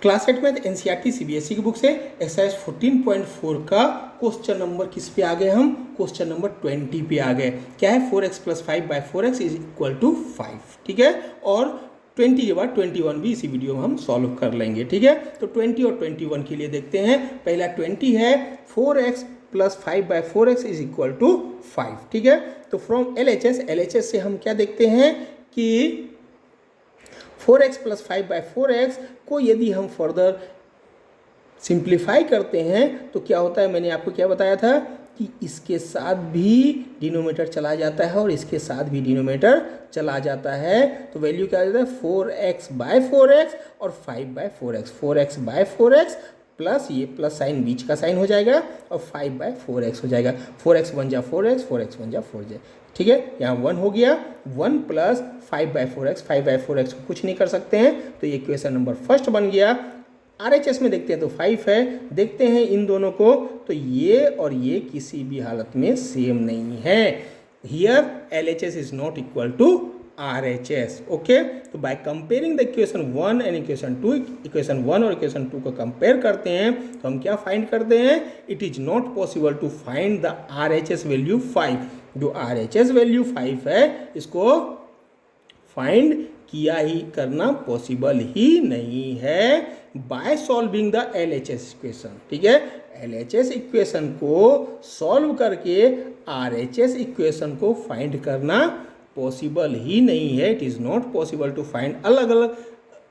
Class 8 math NCERT CBSE की book से exercise 14.4 का क्वेश्चन नंबर किस पे आ गए हम? क्वेश्चन नंबर 20 पे आ गए। क्या है? 4x + 5/4x is equal to 5। ठीक है, और 20 के बाद 21 भी इसी वीडियो में हम सॉल्व कर लेंगे। ठीक है, तो 20 और 21 के लिए देखते हैं। पहला 20 है 4x + 5/4x is equal to 5। ठीक है, तो फ्रॉम LHS से हम क्या देखते हैं कि 4x + 5/4x को यदि हम फर्दर सिंप्लीफाई करते हैं तो क्या होता है? मैंने आपको क्या बताया था कि इसके साथ भी डिनोमिनेटर चला जाता है और इसके साथ भी डिनोमिनेटर चला जाता है। तो वैल्यू क्या आ जाता है? 4x/4x और 5/4x। 4x/4x प्लस ये प्लस साइन बीच का साइन हो जाएगा और 5/4x हो जाएगा। 4x 1 जा 4x, 4x 1 जा 4x। ठीक है, यहाँ 1 हो गया। 1 + 5/4x, 5/4x को कुछ नहीं कर सकते हैं, तो ये इक्वेशन नंबर फर्स्ट बन गया। RHS में देखते हैं तो 5 है। देखते हैं इन दोनों को, तो ये और ये किसी भी हालत में सेम नहीं है। Here LHS is not equal to RHS। Okay, तो by comparing the equation 1 and equation 2, equation 1 और इक्वेशन 2 को कंपेयर करते हैं तो हम क्या फाइंड करते हैं? It is not possible to find the RHS value 5। जो RHS वैल्यू 5 है इसको फाइंड किया ही करना पॉसिबल ही नहीं है by solving the LHS equation. ठीक है, LHS इक्वेशन को सॉल्व करके RHS इक्वेशन को फाइंड करना पॉसिबल ही नहीं है। It is not possible to find. अलग अलग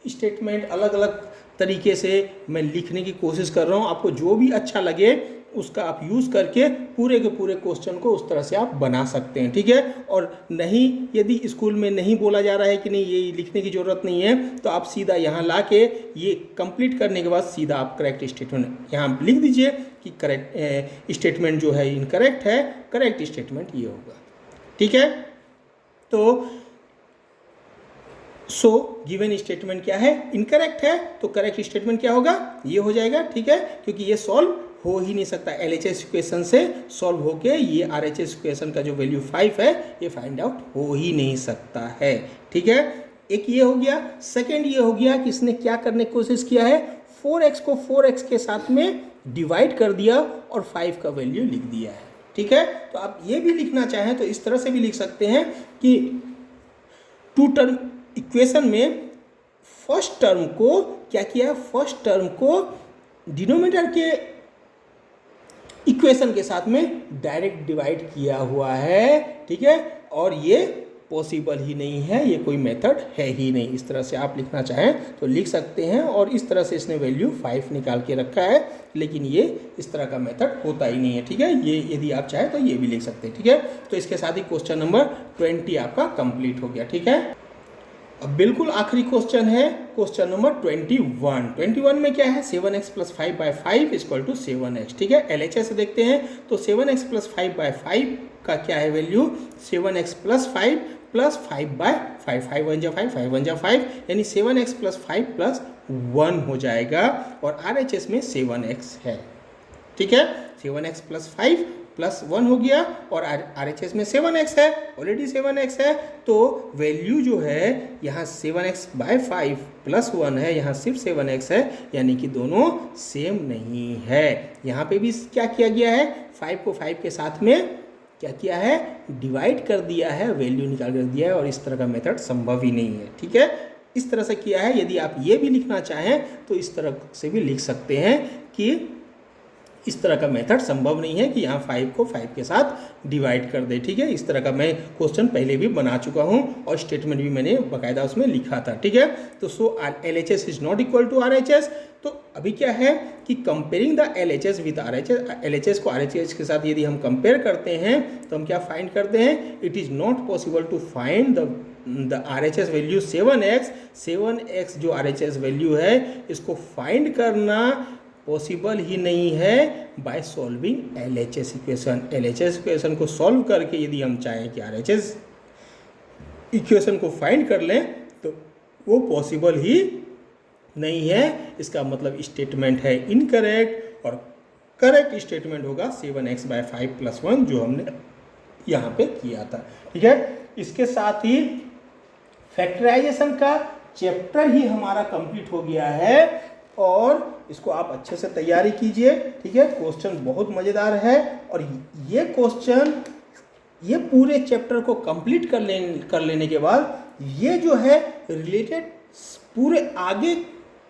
स्टेटमेंट अलग अलग तरीके से मैं लिखने की कोशिश कर रहा हूँ। आपको जो भी अच्छा लगे उसका आप यूज़ करके पूरे के पूरे क्वेश्चन को उस तरह से आप बना सकते हैं। ठीक है, और नहीं, यदि स्कूल में नहीं बोला जा रहा है कि नहीं ये लिखने की ज़रूरत नहीं है, तो आप सीधा यहाँ ला के ये कंप्लीट करने के बाद सीधा आप करेक्ट स्टेटमेंट यहाँ लिख दीजिए कि करेक्ट स्टेटमेंट जो है इनकरेक्ट है, करेक्ट स्टेटमेंट ये होगा। ठीक है, तो गिवन स्टेटमेंट क्या है? इनकरेक्ट है, तो करेक्ट स्टेटमेंट क्या होगा? ये हो जाएगा। ठीक है, क्योंकि ये सॉल्व हो ही नहीं सकता। LHS इक्वेशन से सॉल्व होके ये RHS इक्वेशन का जो वैल्यू 5 है ये फाइंड आउट हो ही नहीं सकता है। ठीक है, एक ये हो गया। सेकेंड ये हो गया कि इसने क्या करने की कोशिश किया है? 4x को 4x के साथ में डिवाइड कर दिया और 5 का वैल्यू लिख दिया है। ठीक है, तो आप ये भी लिखना चाहें तो इस तरह से भी लिख सकते हैं कि 2 टर्म इक्वेशन में फर्स्ट टर्म को क्या किया? फर्स्ट टर्म को डिनोमिनेटर के इक्वेशन के साथ में डायरेक्ट डिवाइड किया हुआ है। ठीक है, और ये पॉसिबल ही नहीं है, ये कोई मेथड है ही नहीं। इस तरह से आप लिखना चाहें तो लिख सकते हैं, और इस तरह से इसने वैल्यू 5 निकाल के रखा है, लेकिन ये इस तरह का मेथड होता ही नहीं है। ठीक है, ये यदि आप चाहें तो ये भी लिख सकते हैं। ठीक है, तो इसके साथ ही क्वेश्चन नंबर 20 आपका कंप्लीट हो गया। ठीक है, अब बिल्कुल आखिरी क्वेश्चन है क्वेश्चन नंबर 21। 21 में क्या है? 7x + 5/5 equal to 7x। ठीक है, LHS से देखते हैं तो 7x + 5/5 का क्या है वैल्यू? 7x + 5 + 5/5। 5 1 जा 5, 5 1 जा 5, यानी 7x + 5 + 1 हो जाएगा, और RHS में 7x है। ठीक है, 7x + 5 + 1 हो गया, और RHS में 7x है, ऑलरेडी 7x है, तो वैल्यू जो है यहाँ 7x/5 + 1 है, यहाँ सिर्फ 7x है, यानी कि दोनों सेम नहीं है। यहाँ पे भी क्या किया गया है? 5 को 5 के साथ में क्या किया है? डिवाइड कर दिया है, वैल्यू निकाल कर दिया है, और इस तरह का मेथड संभव ही नहीं है। ठीक है, इस तरह से किया है। यदि आप ये भी लिखना चाहें तो इस तरह से भी लिख सकते हैं कि इस तरह का मेथड संभव नहीं है कि यहाँ 5 को 5 के साथ डिवाइड कर दे। ठीक है, इस तरह का मैं क्वेश्चन पहले भी बना चुका हूँ और स्टेटमेंट भी मैंने बाकायदा उसमें लिखा था। ठीक है, तो LHS is not equal to RHS। तो अभी क्या है कि comparing the LHS with RHS, LHS को RHS के साथ यदि हम कंपेयर करते हैं तो हम क्या फाइंड करते हैं? It is not possible to find the RHS value 7x जो RHS वैल्यू है इसको फाइंड करना पॉसिबल ही नहीं है by solving LHS equation. LHS equation को सॉल्व करके यदि हम चाहें कि RHS इक्वेशन को फाइंड कर लें तो वो पॉसिबल ही नहीं है। इसका मतलब स्टेटमेंट है इनकरेक्ट, और करेक्ट स्टेटमेंट होगा 7x/5 + 1 जो हमने यहाँ पे किया था। ठीक है, इसके साथ ही फैक्टराइजेशन का चैप्टर ही हमारा कंप्लीट हो गया है। और इसको आप अच्छे से तैयारी कीजिए, ठीक है। क्वेश्चन बहुत मज़ेदार है और ये क्वेश्चन ये पूरे चैप्टर को कंप्लीट कर लेने के बाद ये जो है रिलेटेड पूरे आगे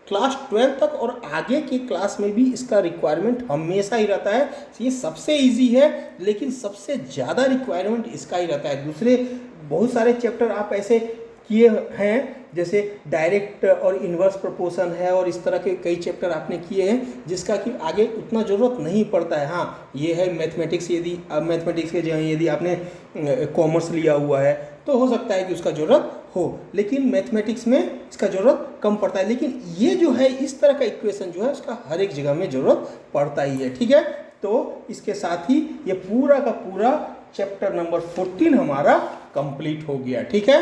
क्लास 12 तक और आगे की क्लास में भी इसका रिक्वायरमेंट हमेशा ही रहता है। ये सबसे इजी है लेकिन सबसे ज़्यादा रिक्वायरमेंट इसका ही रहता है। दूसरे बहुत सारे चैप्टर आप ऐसे किए हैं जैसे डायरेक्ट और इन्वर्स प्रोपोर्शन है और इस तरह के कई चैप्टर आपने किए हैं जिसका कि आगे उतना ज़रूरत नहीं पड़ता है। हाँ, ये है मैथमेटिक्स, यदि मैथमेटिक्स के जो यदि आपने कॉमर्स लिया हुआ है तो हो सकता है कि उसका ज़रूरत हो, लेकिन मैथमेटिक्स में इसका ज़रूरत कम पड़ता है। लेकिन ये जो है इस तरह का इक्वेशन जो है उसका हर एक जगह में ज़रूरत पड़ता ही है, ठीक है। तो इसके साथ ही ये पूरा का पूरा चैप्टर नंबर 14 हमारा कंप्लीट हो गया, ठीक है।